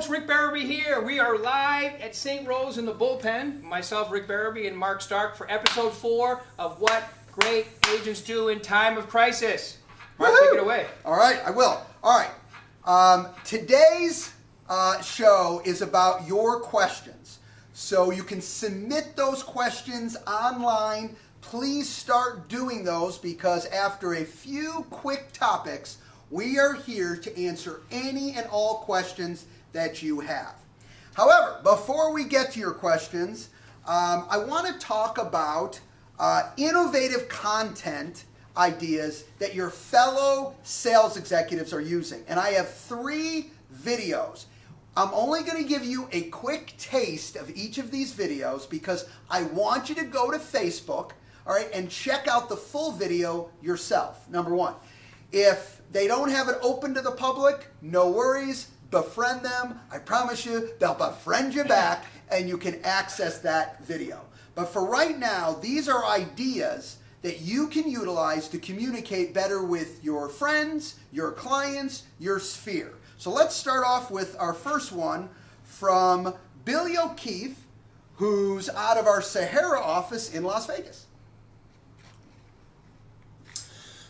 host, Rick Berube here. We are live at St. Rose in the bullpen. Myself, Rick Berube, and Mark Stark for episode 4 of What Great Agents Do in Time of Crisis. Mark, take it away. All right, I will. All right. Today's show is about your questions. So you can submit those questions online. Please start doing those because after a few quick topics, we are here to answer any and all questions that you have. However, before we get to your questions, I want to talk about innovative content ideas that your fellow sales executives are using. And I have 3 videos. I'm only going to give you a quick taste of each of these videos because I want you to go to Facebook, all right, and check out the full video yourself, number 1. If they don't have it open to the public, no worries, befriend them. I promise you, they'll befriend you back and you can access that video. But for right now, these are ideas that you can utilize to communicate better with your friends, your clients, your sphere. So let's start off with our first one from Billy O'Keefe, who's out of our Sahara office in Las Vegas.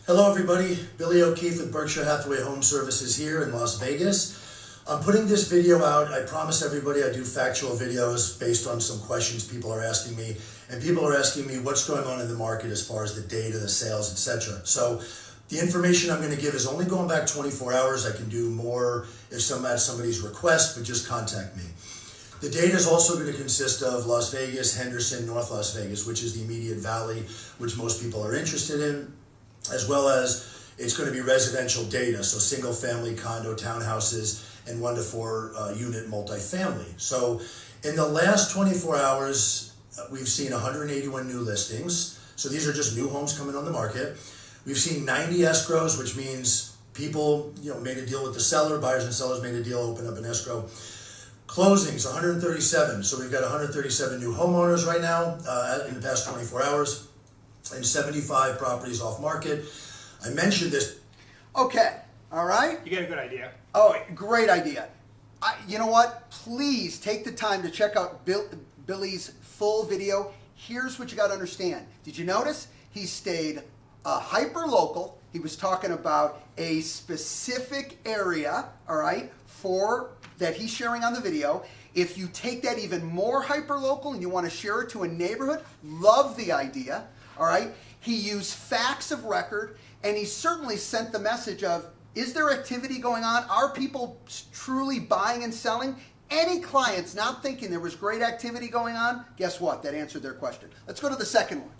Hello everybody, Billy O'Keefe with Berkshire Hathaway Home Services here in Las Vegas. I'm putting this video out. I promise everybody I do factual videos based on some questions people are asking me. And people are asking me what's going on in the market as far as the data, the sales, etc. So the information I'm going to give is only going back 24 hours. I can do more if somebody's request, but just contact me. The data is also going to consist of Las Vegas, Henderson, North Las Vegas, which is the immediate valley, which most people are interested in, as well as it's going to be residential data, so single family, condo, townhouses, and 1 to 4 unit multifamily. So in the last 24 hours, we've seen 181 new listings. So these are just new homes coming on the market. We've seen 90 escrows, which means people made a deal with the seller, buyers and sellers made a deal, opened up an escrow. Closings, 137. So we've got 137 new homeowners right now in the past 24 hours. And 75 properties off market. I mentioned this. Okay, all right? You get a good idea. Oh, great idea. You know what? Please take the time to check out Billy's full video. Here's what you got to understand. Did you notice? He stayed hyper-local. He was talking about a specific area, all right, that he's sharing on the video. If you take that even more hyper-local and you want to share it to a neighborhood, love the idea. All right, he used facts of record, and he certainly sent the message of, is there activity going on? Are people truly buying and selling? Any clients not thinking there was great activity going on, guess what? That answered their question. Let's go to the second one.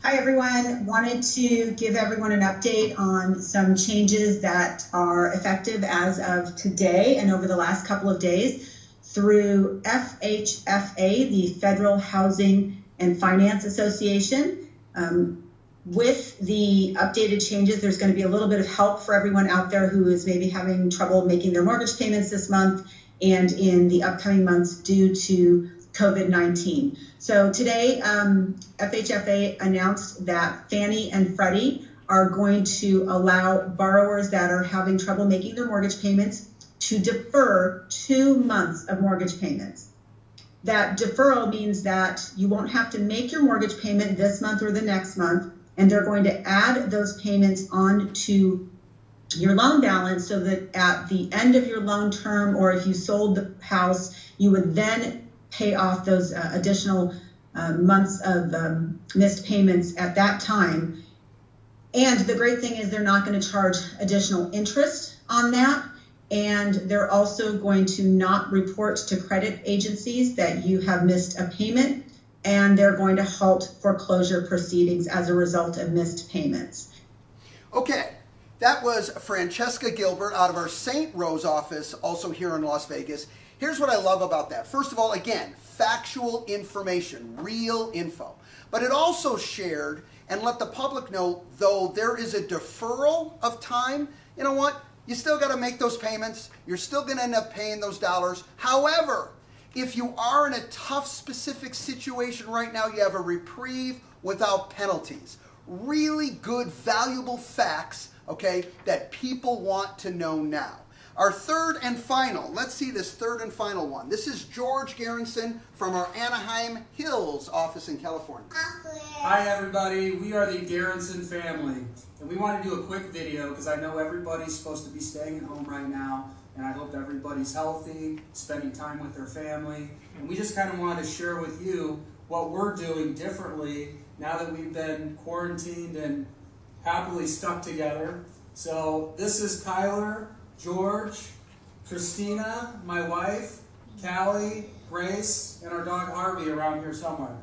Hi everyone, wanted to give everyone an update on some changes that are effective as of today and over the last couple of days. Through FHFA, the Federal Housing and Finance Association. With the updated changes, there's going to be a little bit of help for everyone out there who is maybe having trouble making their mortgage payments this month and in the upcoming months due to COVID-19. So today, FHFA announced that Fannie and Freddie are going to allow borrowers that are having trouble making their mortgage payments to defer 2 months of mortgage payments. That deferral means that you won't have to make your mortgage payment this month or the next month, and they're going to add those payments on to your loan balance so that at the end of your loan term, or if you sold the house, you would then pay off those additional months of missed payments at that time. And the great thing is they're not going to charge additional interest on that. And they're also going to not report to credit agencies that you have missed a payment, and they're going to halt foreclosure proceedings as a result of missed payments. Okay, that was Francesca Gilbert out of our St. Rose office, also here in Las Vegas. Here's what I love about that. First of all, again, factual information, real info. But it also shared and let the public know, though there is a deferral of time, you know what? You still got to make those payments. You're still going to end up paying those dollars. However, if you are in a tough specific situation right now, you have a reprieve without penalties. really good, valuable facts, okay, that people want to know now. Our third and final, let's see this third and final one. This is George Garrison from our Anaheim Hills office in California. Hi everybody, we are the Garrison family, and we want to do a quick video because I know everybody's supposed to be staying at home right now, and I hope everybody's healthy, spending time with their family, and we just kind of wanted to share with you what we're doing differently now that we've been quarantined and happily stuck together. So this is Kyler, George, Christina, my wife, Callie, Grace, and our dog Harvey around here somewhere.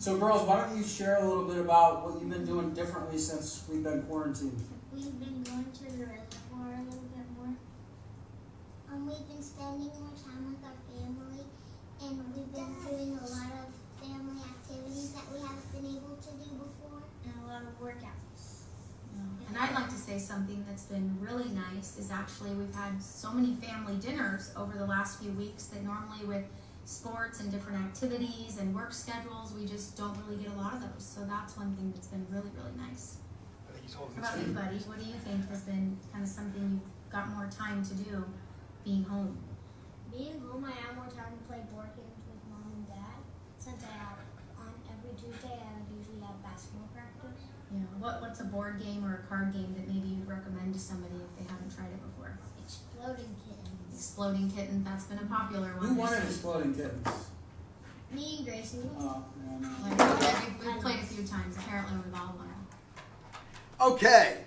So girls, why don't you share a little bit about what you've been doing differently since we've been quarantined? We've been going to the reservoir a little bit more. We've been spending more time with our family, and we've been doing a lot of family activities that we haven't been able to do before, and a lot of workouts. And I'd like to say something that's been really nice is actually we've had so many family dinners over the last few weeks that normally with sports and different activities and work schedules, we just don't really get a lot of those. So that's one thing that's been really, really nice. How about you, buddy? What do you think has been kind of something you've got more time to do being home? Being home, I have more time to play board games with mom and dad. Since I have on every Tuesday, I would usually have basketball practice. You know, what's a board game or a card game that maybe you'd recommend to somebody if they haven't tried it before? Exploding Kittens. Exploding Kitten, that's been a popular one. Who wanted Exploding Kittens? Me and Gracie. Oh, man. We've played a few times. Apparently we've all won. Okay,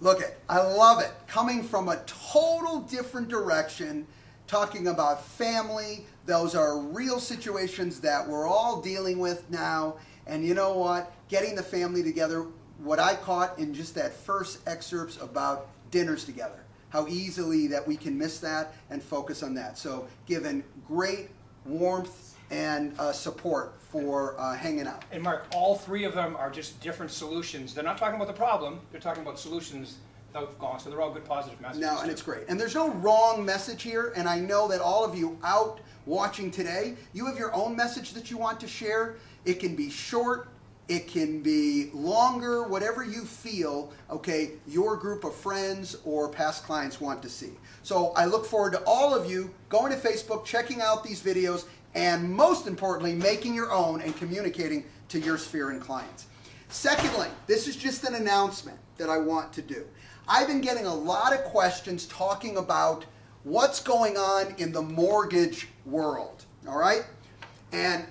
look it, I love it. Coming from a total different direction, talking about family. Those are real situations that we're all dealing with now. And you know what? Getting the family together, what I caught in just that first excerpts about dinners together, how easily that we can miss that and focus on that. So given great warmth and support for hanging out. And Mark, all three of them are just different solutions. They're not talking about the problem, they're talking about solutions that have gone. So they're all good positive messages. No, and it's great. And there's no wrong message here, and I know that all of you out watching today, you have your own message that you want to share. It can be short, it can be longer, whatever you feel, okay, your group of friends or past clients want to see. So I look forward to all of you going to Facebook, checking out these videos, and most importantly, making your own and communicating to your sphere and clients. Secondly, this is just an announcement that I want to do. I've been getting a lot of questions talking about what's going on in the mortgage world, all right? And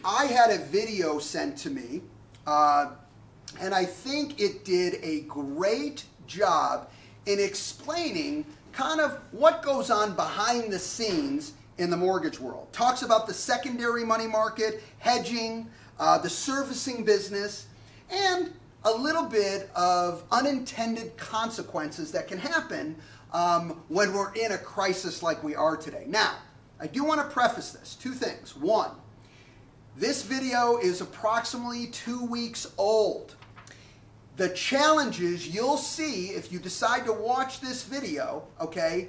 I had a video sent to me, and I think it did a great job in explaining kind of what goes on behind the scenes in the mortgage world. Talks about the secondary money market, hedging, the servicing business, and a little bit of unintended consequences that can happen when we're in a crisis like we are today. Now, I do want to preface this. Two things. One, this video is approximately 2 weeks old. The challenges you'll see if you decide to watch this video, okay,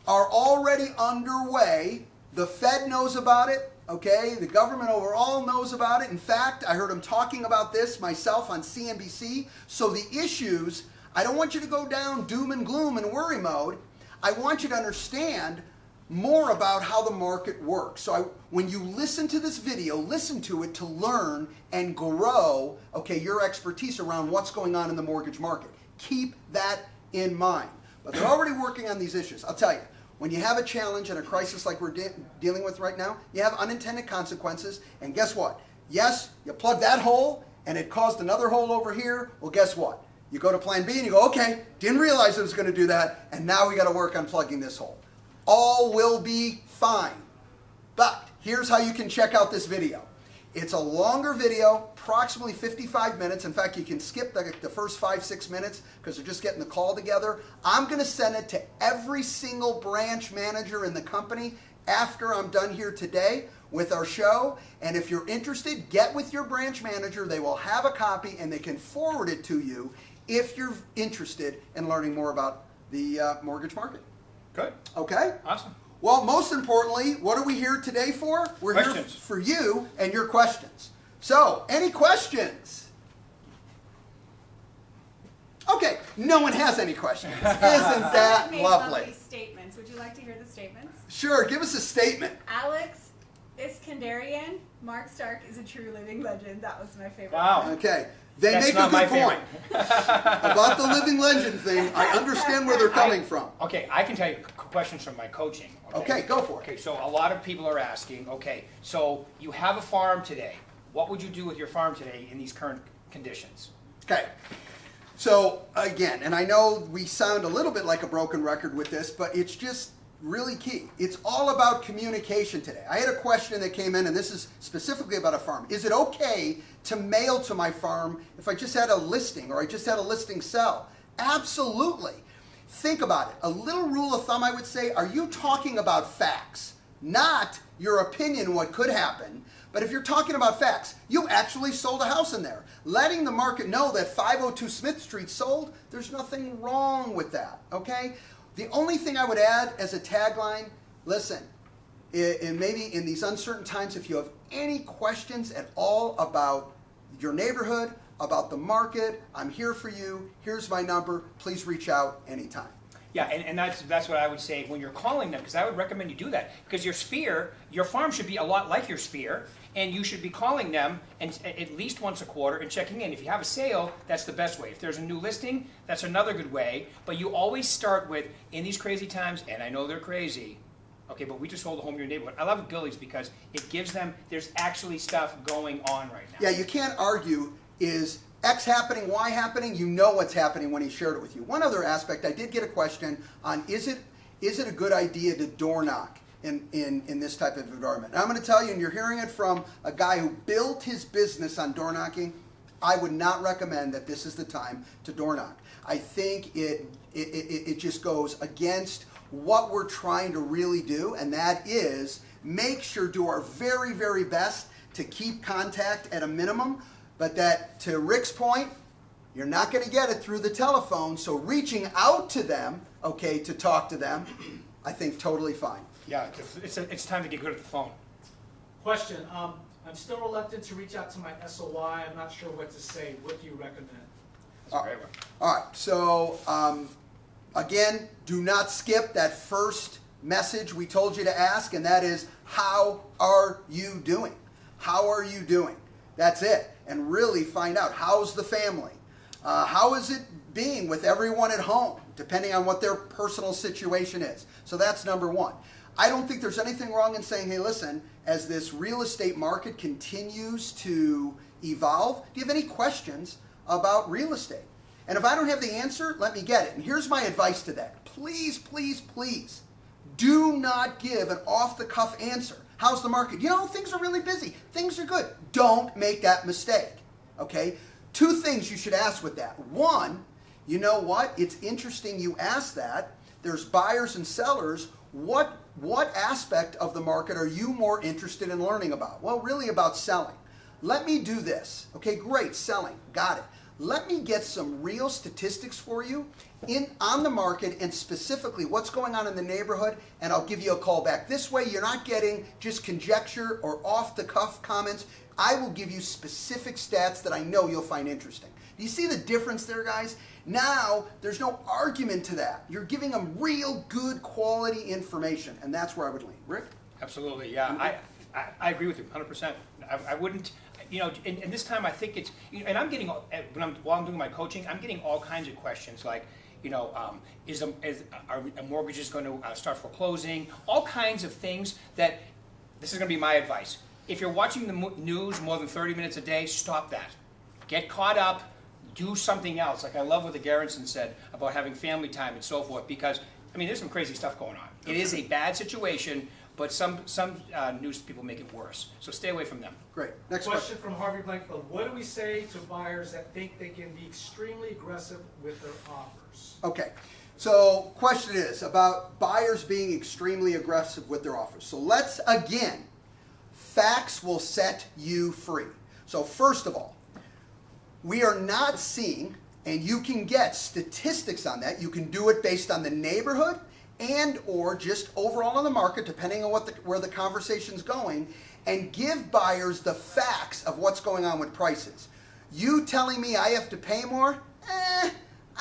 are already underway. The Fed knows about it, okay? The government overall knows about it. In fact, I heard them talking about this myself on CNBC. So the issues, I don't want you to go down doom and gloom and worry mode. I want you to understand more about how the market works. So when you listen to this video, listen to it to learn and grow, okay, your expertise around what's going on in the mortgage market. Keep that in mind. But they're already working on these issues. I'll tell you, when you have a challenge and a crisis like we're dealing with right now, you have unintended consequences. And guess what? Yes, you plug that hole and it caused another hole over here. Well, guess what? You go to plan B and you go, okay, didn't realize it was going to do that. And now we got to work on plugging this hole. All will be fine. But here's how you can check out this video. It's a longer video, approximately 55 minutes. In fact, you can skip the first 5-6 minutes because they're just getting the call together. I'm going to send it to every single branch manager in the company after I'm done here today with our show. And if you're interested, get with your branch manager. They will have a copy and they can forward it to you if you're interested in learning more about the mortgage market. Good. Okay? Awesome. Well, most importantly, what are we here today for? We're here Questions. for you and your questions. So, any questions? no one has any questions. Isn't that Made lovely? Statements. Would you like to hear the statements? Sure, give us a statement. Alex Iskandarian, Mark Stark is a true living legend. That was my favorite. Wow. Okay, they That's make a not my good point. About the living legend thing, I understand where they're coming from. Okay, I can tell you questions from my coaching. Okay, go for it. Okay, so a lot of people are asking, okay, so you have a farm today. What would you do with your farm today in these current conditions? Okay, so again, and I know we sound a little bit like a broken record with this, but it's just really key. It's all about communication today. I had a question that came in, and this is specifically about a farm. Is it okay to mail to my farm if I just had a listing or I just had a listing sell? Absolutely. Think about it. A little rule of thumb I would say, are you talking about facts? Not your opinion what could happen, but if you're talking about facts, you actually sold a house in there. Letting the market know that 502 Smith Street sold, there's nothing wrong with that, okay? The only thing I would add as a tagline, listen, and maybe in these uncertain times, if you have any questions at all about your neighborhood, about the market, I'm here for you. Here's my number. Please reach out anytime. Yeah, and that's what I would say when you're calling them, because I would recommend you do that. Because your sphere, your farm should be a lot like your sphere, and you should be calling them and at least once a quarter and checking in. If you have a sale, that's the best way. If there's a new listing, that's another good way. But you always start with, in these crazy times, and I know they're crazy, okay, but we just sold a home in your neighborhood. I love Gillies because it gives them, there's actually stuff going on right now. Yeah, you can't argue, is X happening, Y happening? You know what's happening when he shared it with you. One other aspect, I did get a question on, is it a good idea to door knock in this type of environment? And I'm going to tell you, and you're hearing it from a guy who built his business on door knocking, I would not recommend that this is the time to door knock. I think it just goes against what we're trying to really do, and that is make sure, do our very, very best to keep contact at a minimum, but that, to Rick's point, you're not going to get it through the telephone, so reaching out to them, okay, to talk to them, I think totally fine. Yeah, it's time to get good at the phone. Question, I'm still reluctant to reach out to my SOY. I'm not sure what to say. What do you recommend? That's a great one. All right, so again, do not skip that first message we told you to ask, and that is, how are you doing? How are you doing? That's it. And really find out, how's the family? How is it being with everyone at home, depending on what their personal situation is? So that's number one. I don't think there's anything wrong in saying, hey, listen, as this real estate market continues to evolve, do you have any questions about real estate? And if I don't have the answer, let me get it. And here's my advice to that. Please, please, please, do not give an off-the-cuff answer. How's the market? You know, things are really busy. Things are good. Don't make that mistake, okay? Two things you should ask with that. One, you know what? It's interesting you asked that. There's buyers and sellers. What aspect of the market are you more interested in learning about? Well, really about selling. Let me do this. Okay, great, selling. Got it. Let me get some real statistics for you on the market, and specifically what's going on in the neighborhood, and I'll give you a call back. This way you're not getting just conjecture or off-the-cuff comments. I will give you specific stats that I know you'll find interesting. Do you see the difference there, guys? Now, there's no argument to that. You're giving them real good quality information, and that's where I would lean. Rick? Absolutely, yeah. I agree with you 100%. I wouldn't, you know, and this time I think it's, you know, and I'm getting, while I'm doing my coaching, I'm getting all kinds of questions like, you know, are mortgages going to start foreclosing? All kinds of things that, this is going to be my advice. If you're watching the news more than 30 minutes a day, stop that. Get caught up, do something else. Like I love what the Garrison said about having family time and so forth, because, I mean, there's some crazy stuff going on. It is a bad situation, but some news people make it worse. So stay away from them. Great. Next Question from Harvey Blankfield. What do we say to buyers that think they can be extremely aggressive with their offers? Okay, so question is about buyers being extremely aggressive with their offers. So let's, again, facts will set you free. So first of all, we are not seeing, and you can get statistics on that. You can do it based on the neighborhood and or just overall on the market, depending on where the conversation's going, and give buyers the facts of what's going on with prices. You telling me I have to pay more?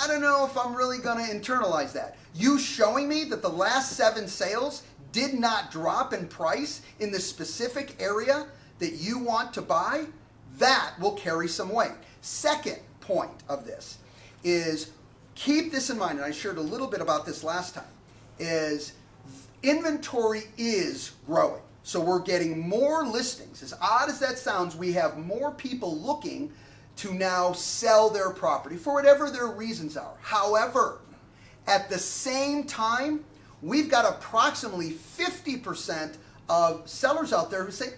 I don't know if I'm really going to internalize that. You showing me that the last 7 sales did not drop in price in the specific area that you want to buy, that will carry some weight. Second point of this is, keep this in mind, and I shared a little bit about this last time, is inventory is growing. So we're getting more listings. As odd as that sounds, we have more people looking to now sell their property for whatever their reasons are. However, at the same time, we've got approximately 50% of sellers out there who say,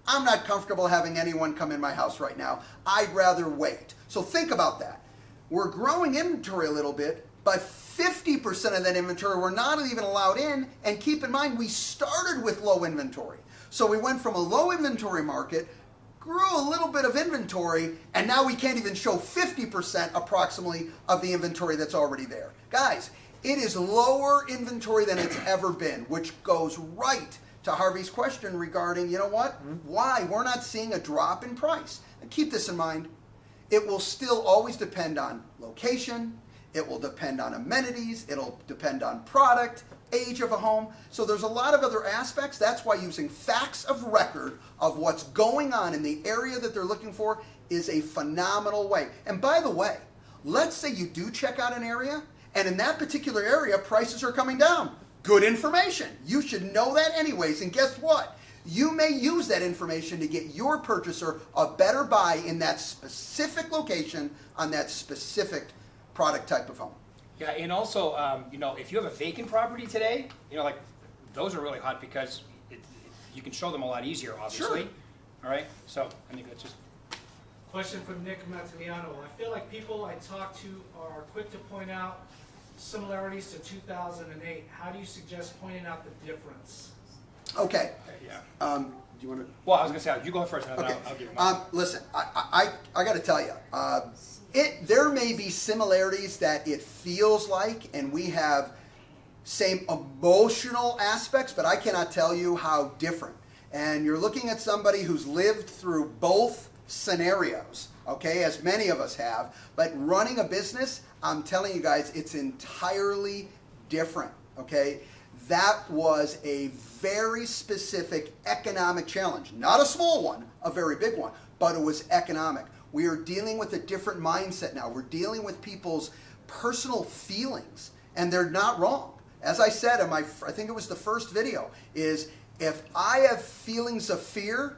I'm not comfortable having anyone come in my house right now. I'd rather wait. So think about that. We're growing inventory a little bit, but 50% of that inventory we're not even allowed in. And keep in mind, we started with low inventory. So we went from a low inventory market, grew a little bit of inventory, and now we can't even show 50% approximately of the inventory that's already there. Guys, it is lower inventory than it's ever been, which goes right to Harvey's question regarding, you know what, why we're not seeing a drop in price. And keep this in mind, it will still always depend on location, it will depend on amenities, it'll depend on product, age of a home. So there's a lot of other aspects. That's why using facts of record of what's going on in the area that they're looking for is a phenomenal way. And by the way, let's say you do check out an area, and in that particular area, prices are coming down. Good information. You should know that anyways. And guess what? You may use that information to get your purchaser a better buy in that specific location on that specific product type of home. Yeah, and also, you know, if you have a vacant property today, you know, like, those are really hot because you can show them a lot easier, obviously. Sure. All right, so I think that's just... Question from Nick Mattiniano. I feel like people I talk to are quick to point out similarities to 2008. How do you suggest pointing out the difference? Okay. Yeah. Do you want to? Well, I was going to say, you go first, and then Okay. I'll give you mine. Listen, I got to tell you, there may be similarities that it feels like, and we have same emotional aspects, but I cannot tell you how different. And you're looking at somebody who's lived through both scenarios, okay, as many of us have. But running a business, I'm telling you guys, it's entirely different, okay? That was a very specific economic challenge. Not a small one, a very big one, but it was economic. We are dealing with a different mindset now. We're dealing with people's personal feelings, and they're not wrong. As I said in I think it was the first video, is if I have feelings of fear,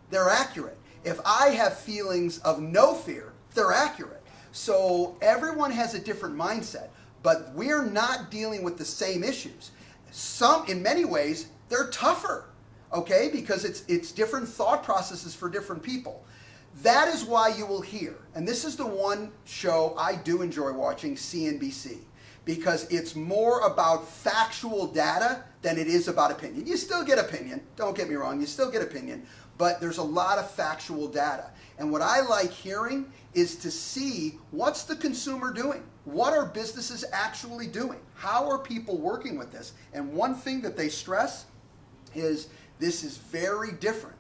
they're accurate. If I have feelings of no fear, they're accurate. So everyone has a different mindset, but we're not dealing with the same issues. Some, in many ways, they're tougher, okay, because it's different thought processes for different people. That is why you will hear, and this is the one show I do enjoy watching, CNBC, because it's more about factual data than it is about opinion. You still get opinion, don't get me wrong, you still get opinion, but there's a lot of factual data. And what I like hearing is to see what's the consumer doing? What are businesses actually doing? How are people working with this? And one thing that they stress is this is very different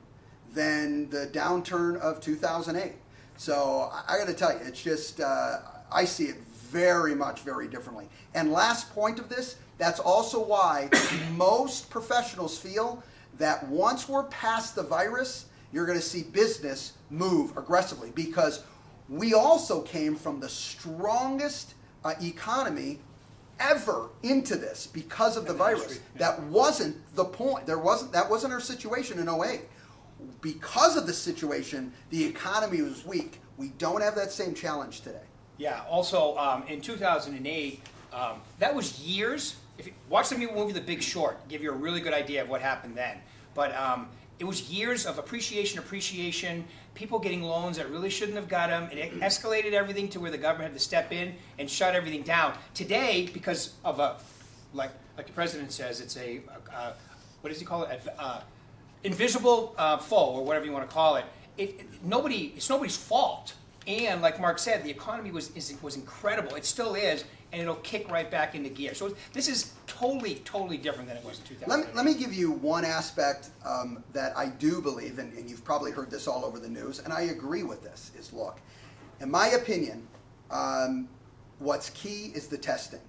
than the downturn of 2008. So I got to tell you, it's just, I see it very much, very differently. And last point of this, that's also why most professionals feel that once we're past the virus, you're going to see business move aggressively, because we also came from the strongest economy ever into this because of the virus. That wasn't the point. That wasn't our situation in 08. Because of the situation, the economy was weak. We don't have that same challenge today. Yeah, also, in 2008, that was years. If you watch the movie The Big Short, give you a really good idea of what happened then. But it was years of appreciation, people getting loans that really shouldn't have got them. It escalated everything to where the government had to step in and shut everything down. Today, because of like the president says, it's a what does he call it? Invisible foe, or whatever you want to call it. It's nobody's fault. And like Mark said, the economy was incredible. It still is, and it'll kick right back into gear. So this is totally different than it was in 2008. Let me give you one aspect that I do believe, and you've probably heard this all over the news, and I agree with this, is look, in my opinion, what's key is the testing.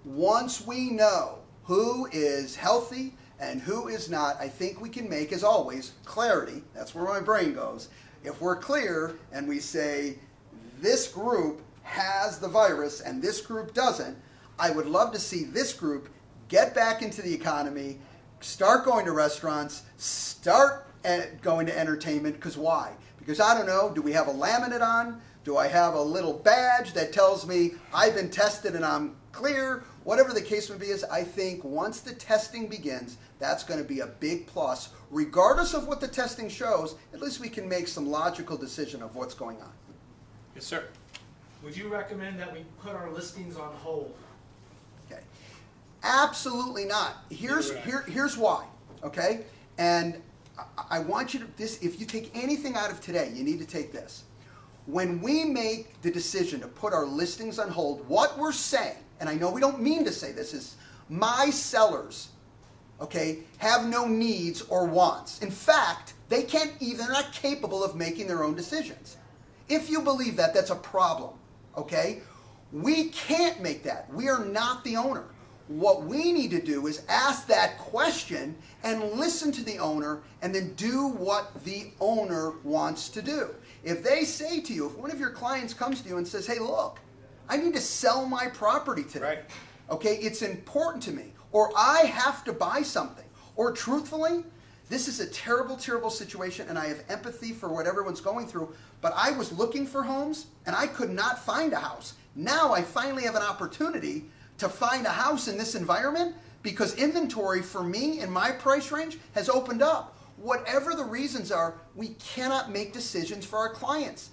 Once we know who is healthy and who is not, I think we can make, as always, clarity. That's where my brain goes. If we're clear and we say this group has the virus and this group doesn't, I would love to see this group get back into the economy, start going to restaurants, start going to entertainment. Because why? Because I don't know, do we have a laminate on? Do I have a little badge that tells me I've been tested and I'm clear? Whatever the case may be is, I think once the testing begins, that's going to be a big plus. Regardless of what the testing shows, at least we can make some logical decision of what's going on. Yes, sir. Would you recommend that we put our listings on hold? Okay. Absolutely not. Here's why. Okay? And I want you to, if you take anything out of today, you need to take this. When we make the decision to put our listings on hold, what we're saying, and I know we don't mean to say this, is my sellers, okay, have no needs or wants. In fact, they're not capable of making their own decisions. If you believe that, that's a problem, okay? We can't make that. We are not the owner. What we need to do is ask that question and listen to the owner and then do what the owner wants to do. If they say to you, if one of your clients comes to you and says, hey, look, I need to sell my property today. Right. Okay, it's important to me. Or I have to buy something. Or truthfully, this is a terrible, terrible situation and I have empathy for what everyone's going through, but I was looking for homes and I could not find a house. Now I finally have an opportunity to find a house in this environment because inventory for me in my price range has opened up. Whatever the reasons are, we cannot make decisions for our clients.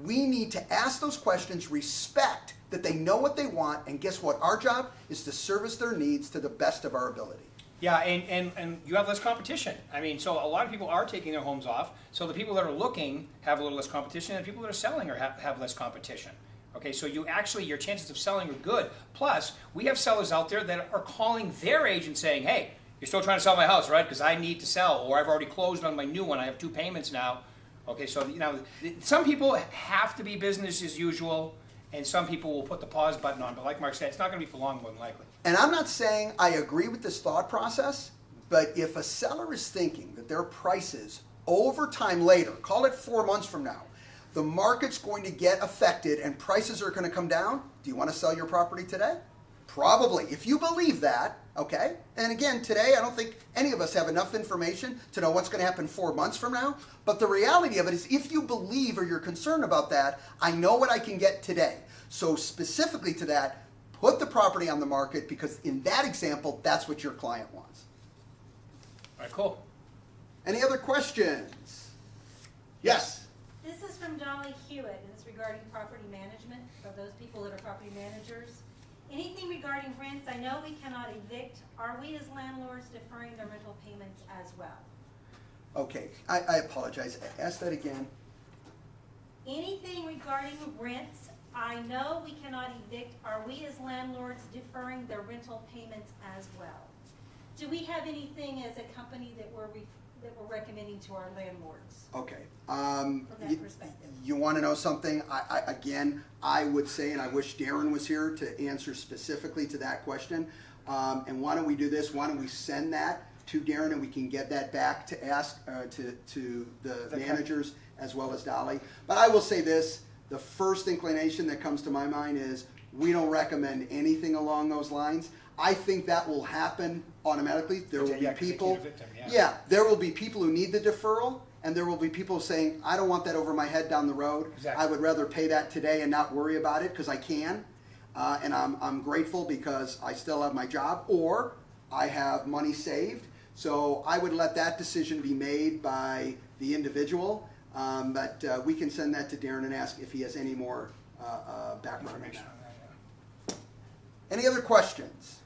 We need to ask those questions, respect that they know what they want, and guess what? Our job is to service their needs to the best of our ability. Yeah, and you have less competition. I mean, so a lot of people are taking their homes off, so the people that are looking have a little less competition, and the people that are selling have less competition. Okay, so your chances of selling are good. Plus, we have sellers out there that are calling their agent saying, hey, you're still trying to sell my house, right? Because I need to sell, or I've already closed on my new one. I have 2 payments now. Okay, so some people have to be business as usual, and some people will put the pause button on. But like Mark said, it's not going to be for long, more than likely. And I'm not saying I agree with this thought process, but if a seller is thinking that their prices over time later, call it 4 months from now, the market's going to get affected and prices are going to come down, do you want to sell your property today? Probably. If you believe that, okay? And again, today I don't think any of us have enough information to know what's going to happen 4 months from now. But the reality of it is if you believe or you're concerned about that, I know what I can get today. So specifically to that, put the property on the market because in that example, that's what your client wants. All right, cool. Any other questions? Yes. This is from Dolly Hewitt, and it's regarding property management, for those people that are property managers. Anything regarding rents, I know we cannot evict. Are we as landlords deferring their rental payments as well? Okay, I apologize. Ask that again. Anything regarding rents, I know we cannot evict. Are we as landlords deferring their rental payments as well? Do we have anything as a company that we're recommending to our landlords? Okay. From that perspective. You want to know something? I would say, and I wish Darren was here to answer specifically to that question. And why don't we do this? Why don't we send that to Darren and we can get that back to ask to the managers as well as Dolly. But I will say this, the first inclination that comes to my mind is we don't recommend anything along those lines. I think that will happen automatically. There will be people, there will be people who need the deferral, and there will be people saying, I don't want that over my head down the road. Exactly. I would rather pay that today and not worry about it because I can, and I'm grateful because I still have my job or I have money saved. So I would let that decision be made by the individual, but we can send that to Darren and ask if he has any more background information on that. Any other questions?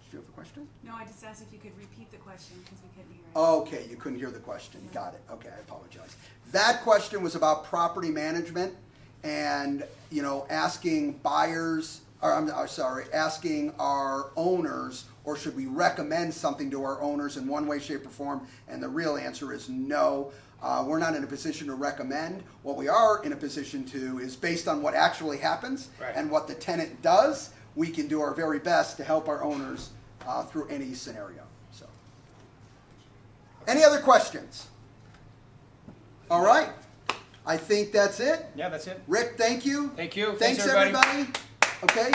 Did you have a question? No, I just asked if you could repeat the question because we couldn't hear it. Okay, you couldn't hear the question. Got it. Okay, I apologize. That question was about property management and, asking buyers, asking our owners, or should we recommend something to our owners in one way, shape, or form? And the real answer is no. We're not in a position to recommend. What we are in a position to is based on what actually happens Right. and what the tenant does, we can do our very best to help our owners through any scenario. So, any other questions? All right. I think that's it. Yeah, that's it. Rick, thank you. Thank you. Thanks everybody. everybody. Okay.